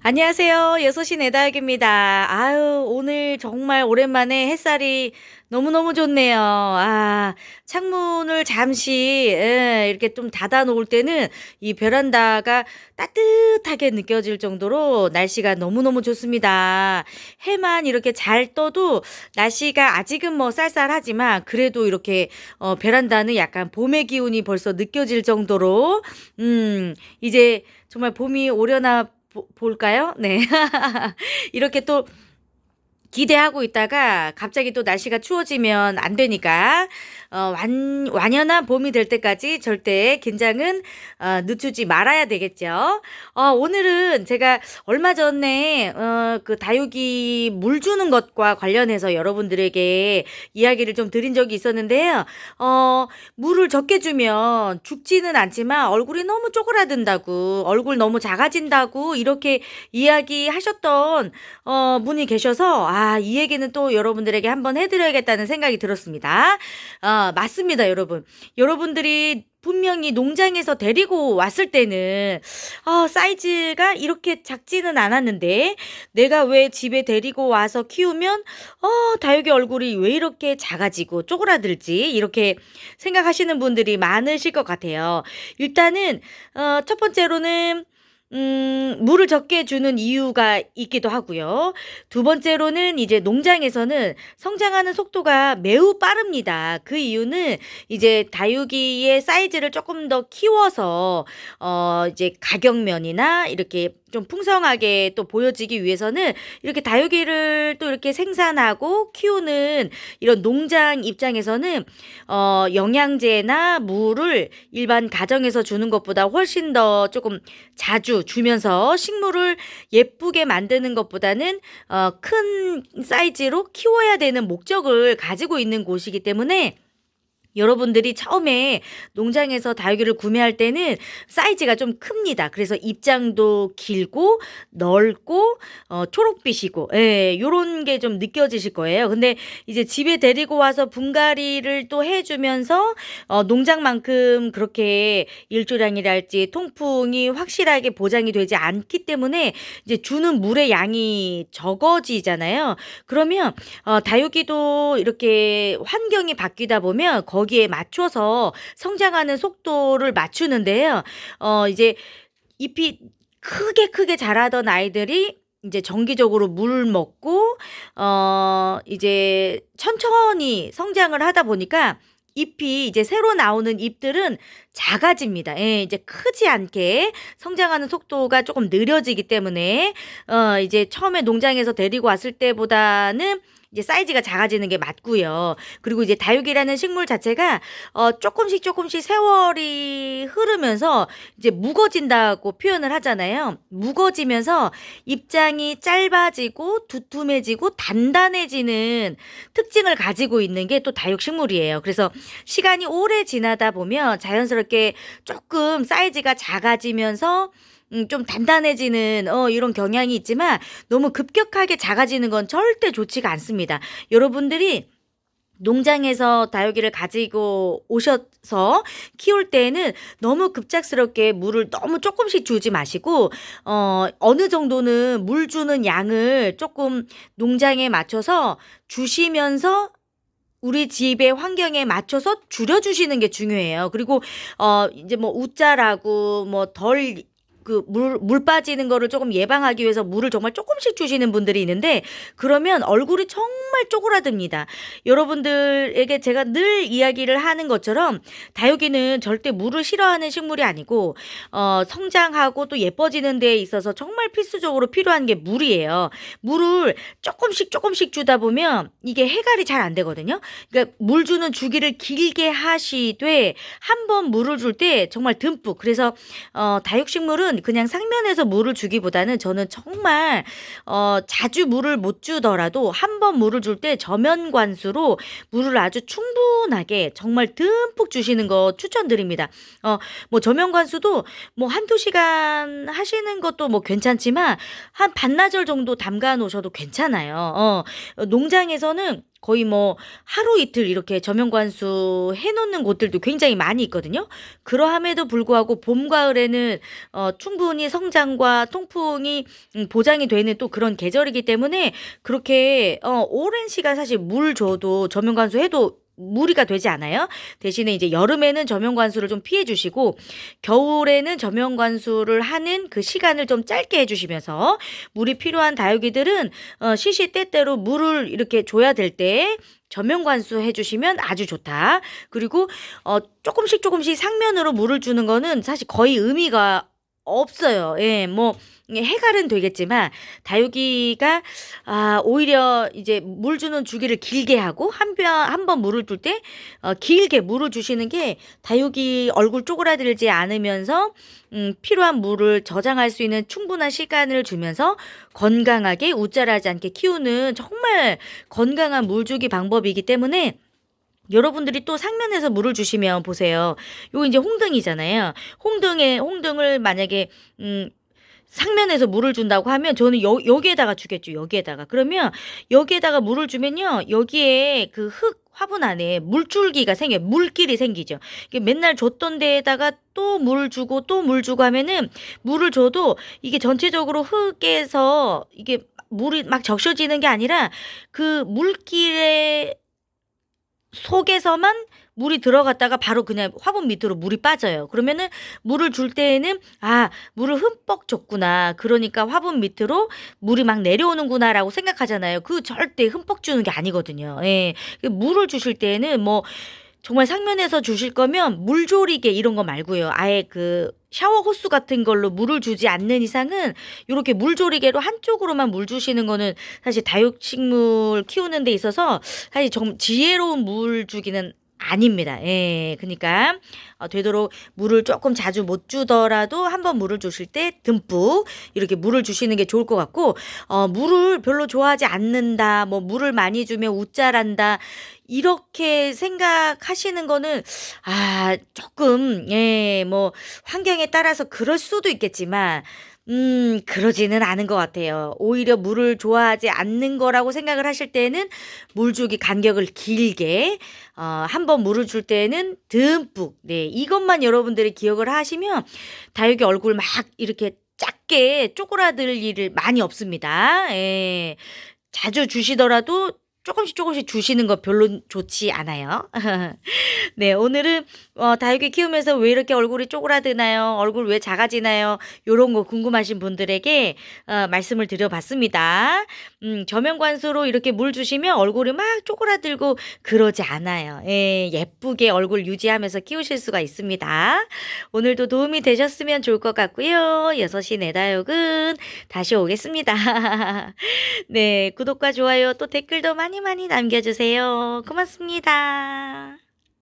안녕하세요. 여섯시 네다육입니다. 아유, 오늘 정말 오랜만에 햇살이 너무너무 좋네요. 창문을 잠시, 이렇게 좀 닫아 놓을 때는 이 베란다가 따뜻하게 느껴질 정도로 날씨가 너무너무 좋습니다. 해만 이렇게 잘 떠도 날씨가 아직은 뭐 쌀쌀하지만 그래도 이렇게 베란다는 약간 봄의 기운이 벌써 느껴질 정도로, 이제 정말 봄이 오려나 볼까요? 네. 이렇게 또 기대하고 있다가 갑자기 또 날씨가 추워지면 안 되니까 완연한 봄이 될 때까지 절대 긴장은 늦추지 말아야 되겠죠. 오늘은 제가 얼마 전에 그 다육이 물 주는 것과 관련해서 여러분들에게 이야기를 좀 드린 적이 있었는데요. 물을 적게 주면 죽지는 않지만 얼굴이 너무 쪼그라든다고, 얼굴 너무 작아진다고 이렇게 이야기하셨던 분이 계셔서 이 얘기는 또 여러분들에게 한번 해드려야겠다는 생각이 들었습니다. 맞습니다, 여러분. 여러분들이 분명히 농장에서 데리고 왔을 때는 사이즈가 이렇게 작지는 않았는데 내가 왜 집에 데리고 와서 키우면 다육이 얼굴이 왜 이렇게 작아지고 쪼그라들지 이렇게 생각하시는 분들이 많으실 것 같아요. 일단은 첫 번째로는 물을 적게 주는 이유가 있기도 하고요. 두 번째로는 이제 농장에서는 성장하는 속도가 매우 빠릅니다. 그 이유는 이제 다육이의 사이즈를 조금 더 키워서 이제 가격면이나 이렇게 좀 풍성하게 또 보여지기 위해서는 이렇게 다육이를 또 이렇게 생산하고 키우는 이런 농장 입장에서는 영양제나 물을 일반 가정에서 주는 것보다 훨씬 더 조금 자주 주면서 식물을 예쁘게 만드는 것보다는 큰 사이즈로 키워야 되는 목적을 가지고 있는 곳이기 때문에 여러분들이 처음에 농장에서 다육이를 구매할 때는 사이즈가 좀 큽니다. 그래서 입장도 길고 넓고 초록빛이고 요런 게 좀 느껴지실 거예요. 근데 이제 집에 데리고 와서 분갈이를 또 해주면서 농장만큼 그렇게 일조량이랄지 통풍이 확실하게 보장이 되지 않기 때문에 이제 주는 물의 양이 적어지잖아요. 그러면 다육이도 이렇게 환경이 바뀌다 보면 거기에 맞춰서 성장하는 속도를 맞추는데요. 이제 잎이 크게 자라던 아이들이 이제 정기적으로 물 먹고 이제 천천히 성장을 하다 보니까 잎이 이제 새로 나오는 잎들은 작아집니다. 예, 이제 크지 않게 성장하는 속도가 조금 느려지기 때문에 이제 처음에 농장에서 데리고 왔을 때보다는 이제 사이즈가 작아지는 게 맞고요. 그리고 이제 다육이라는 식물 자체가 조금씩 세월이 흐르면서 이제 무거진다고 표현을 하잖아요. 무거지면서 입장이 짧아지고 두툼해지고 단단해지는 특징을 가지고 있는 게 또 다육식물이에요. 그래서 시간이 오래 지나다 보면 자연스럽게 조금 사이즈가 작아지면서 좀 단단해지는 이런 경향이 있지만 너무 급격하게 작아지는 건 절대 좋지가 않습니다. 여러분들이 농장에서 다육이를 가지고 오셔서 키울 때에는 너무 급작스럽게 물을 너무 조금씩 주지 마시고 어느 정도는 물 주는 양을 조금 농장에 맞춰서 주시면서 우리 집의 환경에 맞춰서 줄여주시는 게 중요해요. 그리고 이제 뭐 웃자라고 뭐 덜 그 물 빠지는 거를 조금 예방하기 위해서 물을 정말 조금씩 주시는 분들이 있는데 그러면 얼굴이 정말 쪼그라듭니다. 여러분들에게 제가 늘 이야기를 하는 것처럼 다육이는 절대 물을 싫어하는 식물이 아니고 성장하고 또 예뻐지는 데 있어서 정말 필수적으로 필요한 게 물이에요. 물을 조금씩 주다 보면 이게 해갈이 잘 안 되거든요. 그러니까 물 주는 주기를 길게 하시되 한 번 물을 줄 때 정말 듬뿍 그래서 다육식물은 그냥 상면에서 물을 주기보다는 저는 정말 자주 물을 못 주더라도 한 번 물을 줄 때 저면 관수로 물을 아주 충분하게 정말 듬뿍 주시는 거 추천드립니다. 뭐 저면 관수도 뭐 한두 시간 하시는 것도 뭐 괜찮지만 한 반나절 정도 담가 놓으셔도 괜찮아요. 농장에서는 거의 뭐 하루 이틀 이렇게 저명관수 해 놓는 곳들도 굉장히 많이 있거든요. 그러함에도 불구하고 봄, 가을에는 충분히 성장과 통풍이 보장이 되는 또 그런 계절이기 때문에 그렇게 오랜 시간 사실 물 줘도 저명관수 해도 무리가 되지 않아요. 대신에 이제 여름에는 저명관수를 좀 피해 주시고 겨울에는 저명관수를 하는 그 시간을 좀 짧게 해 주시면서 물이 필요한 다육이들은 시시때때로 물을 이렇게 줘야 될 때 저명관수 해 주시면 아주 좋다. 그리고 조금씩 상면으로 물을 주는 거는 사실 거의 의미가 없어요. 예. 뭐 해갈은 되겠지만 다육이가 오히려 이제 물 주는 주기를 길게 하고 한 번 물을 줄 때 길게 물을 주시는 게 다육이 얼굴 쪼그라들지 않으면서 필요한 물을 저장할 수 있는 충분한 시간을 주면서 건강하게 웃자라지 않게 키우는 정말 건강한 물 주기 방법이기 때문에 여러분들이 또 상면에서 물을 주시면 보세요. 요 이제 홍등이잖아요. 홍등을 만약에 상면에서 물을 준다고 하면 저는 여기에다가 주겠죠. 여기에다가. 그러면 여기에다가 물을 주면요. 여기에 그 흙 화분 안에 물줄기가 생겨요. 물길이 생기죠. 이게 맨날 줬던 데에다가 또 물 주고 또 물 주고 하면은 물을 줘도 이게 전체적으로 흙에서 이게 물이 막 적셔지는 게 아니라 그 물길에 속에서만 물이 들어갔다가 바로 그냥 화분 밑으로 물이 빠져요. 그러면은 물을 줄 때에는 '아 물을 흠뻑 줬구나. 그러니까 화분 밑으로 물이 막 내려오는구나.'라고 생각하잖아요. 그 절대 흠뻑 주는 게 아니거든요. 예. 그 물을 주실 때에는 뭐 정말 상면에서 주실 거면 물조리개 이런 거 말고요. 아예 그 샤워 호스 같은 걸로 물을 주지 않는 이상은 요렇게 물조리개로 한쪽으로만 물 주시는 거는 사실 다육식물 키우는 데 있어서 사실 좀 지혜로운 물 주기는 아닙니다. 예. 그니까 되도록 물을 쪼끔 자주 못 주더라도 한 번 물을 주실 때 듬뿍 이렇게 물을 주시는 게 좋을 것 같고 물을 별로 좋아하지 않는다. 뭐 물을 많이 주면 웃자란다. 이렇게 생각하시는 거는 쪼끔 뭐 환경에 따라서 그럴 수도 있겠지만 그러지는 않은 것 같아요. 오히려 물을 좋아하지 않는 거라고 생각을 하실 때는 물 주기 간격을 길게 한 번 물을 줄 때는 듬뿍 이것만 여러분들이 기억을 하시면 다육이 얼굴 막 이렇게 작게 쪼그라들 일이 많이 없습니다. 예. 자주 주시더라도 조금씩 주시는 거 별로 좋지 않아요. 네, 오늘은 다육이 키우면서 왜 이렇게 얼굴이 쪼그라드나요? 얼굴 왜 작아지나요? 요런 거 궁금하신 분들에게 말씀을 드려봤습니다. 저명관수로 이렇게 물 주시면 얼굴이 막 쪼그라들고 그러지 않아요. 예, 예쁘게 얼굴 유지하면서 키우실 수가 있습니다. 오늘도 도움이 되셨으면 좋을 것 같고요. 6시 내 다육은 다시 오겠습니다. 네, 구독과 좋아요 또 댓글도 많이 남겨주세요. 고맙습니다.